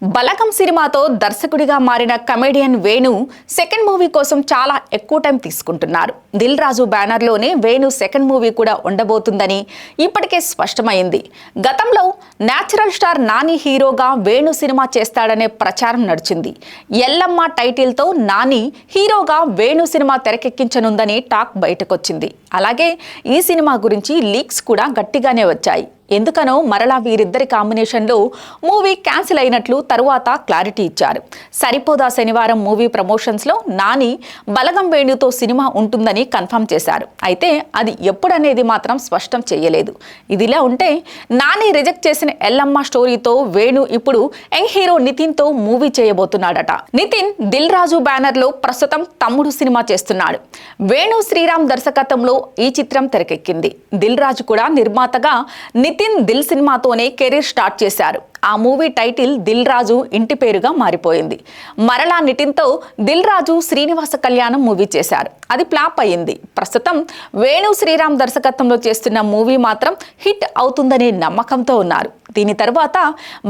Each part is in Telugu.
బలగం సినిమాతో దర్శకుడిగా మారిన కమెడియన్ వేణు సెకండ్ మూవీ కోసం చాలా ఎక్కువ టైం తీసుకుంటున్నారు. దిల్ రాజు బ్యానర్లోనే వేణు సెకండ్ మూవీ కూడా ఉండబోతుందని ఇప్పటికే స్పష్టమైంది. గతంలో నేచురల్ స్టార్ నాని హీరోగా వేణు సినిమా చేస్తాడనే ప్రచారం నడిచింది. ఎల్లమ్మ టైటిల్తో నాని హీరోగా వేణు సినిమా తెరకెక్కించనుందని టాక్ బయటకొచ్చింది. అలాగే ఈ సినిమా గురించి లీక్స్ కూడా గట్టిగానే వచ్చాయి. ఎందుకనో మరలా వీరిద్దరి కాంబినేషన్లో మూవీ క్యాన్సిల్ అయినట్లు తరువాత క్లారిటీ ఇచ్చారు. సరిపోదా శనివారం మూవీ ప్రమోషన్స్లో నాని బలగం వేణుతో సినిమా ఉంటుందని కన్ఫర్మ్ చేశారు. అయితే అది ఎప్పుడనేది మాత్రం స్పష్టం చేయలేదు. ఇదిలా ఉంటే నాని రిజెక్ట్ చేసిన ఎల్లమ్మ స్టోరీతో వేణు ఇప్పుడు యంగ్ హీరో నితిన్తో మూవీ చేయబోతున్నాడట. నితిన్ దిల్ రాజు బ్యానర్లో ప్రస్తుతం తమ్ముడు సినిమా చేస్తున్నాడు. వేణు శ్రీరామ్ దర్శకత్వంలో ఈ చిత్రం తెరకెక్కింది. దిల్ రాజు కూడా నిర్మాతగా నితిన్ దిల్ సినిమాతోనే కెరీర్ స్టార్ట్ చేశారు. ఆ మూవీ టైటిల్ దిల్ రాజు ఇంటి పేరుగా మారిపోయింది. మరలా నితిన్తో దిల్ రాజు శ్రీనివాస కళ్యాణం మూవీ చేశారు. అది ఫ్లాప్ అయ్యింది. ప్రస్తుతం వేణు శ్రీరామ్ దర్శకత్వంలో చేస్తున్న మూవీ మాత్రం హిట్ అవుతుందనే నమ్మకంతో ఉన్నారు. దీని తర్వాత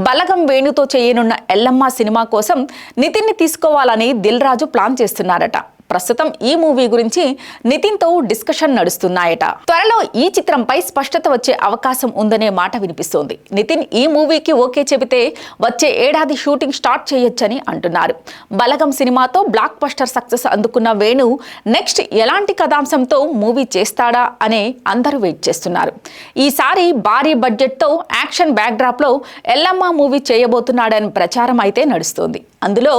బలగం వేణుతో చేయనున్న ఎల్లమ్మ సినిమా కోసం నితిన్ని తీసుకోవాలని దిల్ రాజు ప్లాన్ చేస్తున్నారట. ప్రస్తుతం ఈ మూవీ గురించి నితిన్తో డిస్కషన్ నడుస్తున్నాయట. త్వరలో ఈ చిత్రంపై స్పష్టత వచ్చే అవకాశం ఉందనే మాట వినిపిస్తోంది. నితిన్ ఈ మూవీకి ఓకే చెబితే వచ్చే ఏడాది షూటింగ్ స్టార్ట్ చేయొచ్చని అంటున్నారు. బలగం సినిమాతో బ్లాక్ బస్టర్ సక్సెస్ అందుకున్న వేణు నెక్స్ట్ ఎలాంటి కథాంశంతో మూవీ చేస్తాడా అనే అందరూ వెయిట్ చేస్తున్నారు. ఈసారి భారీ బడ్జెట్తో యాక్షన్ బ్యాక్డ్రాప్లో ఎల్లమ్మ మూవీ చేయబోతున్నాడని ప్రచారం అయితే నడుస్తోంది. అందులో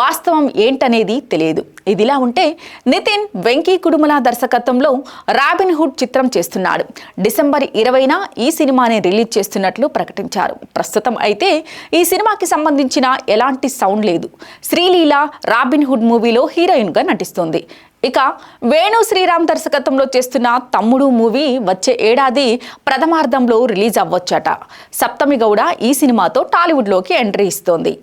వాస్తవం ఏంటనేది తెలియదు. ఇదిలా ఉంటే నితిన్ వెంకీ కుడుముల దర్శకత్వంలో రాబిన్ హుడ్ చిత్రం చేస్తున్నాడు. డిసెంబర్ 20న ఈ సినిమాని రిలీజ్ చేస్తున్నట్లు ప్రకటించారు. ప్రస్తుతం అయితే ఈ సినిమాకి సంబంధించిన ఎలాంటి సౌండ్ లేదు. శ్రీలీల రాబిన్ హుడ్ మూవీలో హీరోయిన్గా నటిస్తుంది. ఇక వేణు శ్రీరామ్ దర్శకత్వంలో చేస్తున్న తమ్ముడు మూవీ వచ్చే ఏడాది ప్రథమార్థంలో రిలీజ్ అవ్వొచ్చట. సప్తమి గౌడ ఈ సినిమాతో టాలీవుడ్లోకి ఎంట్రీ ఇస్తోంది.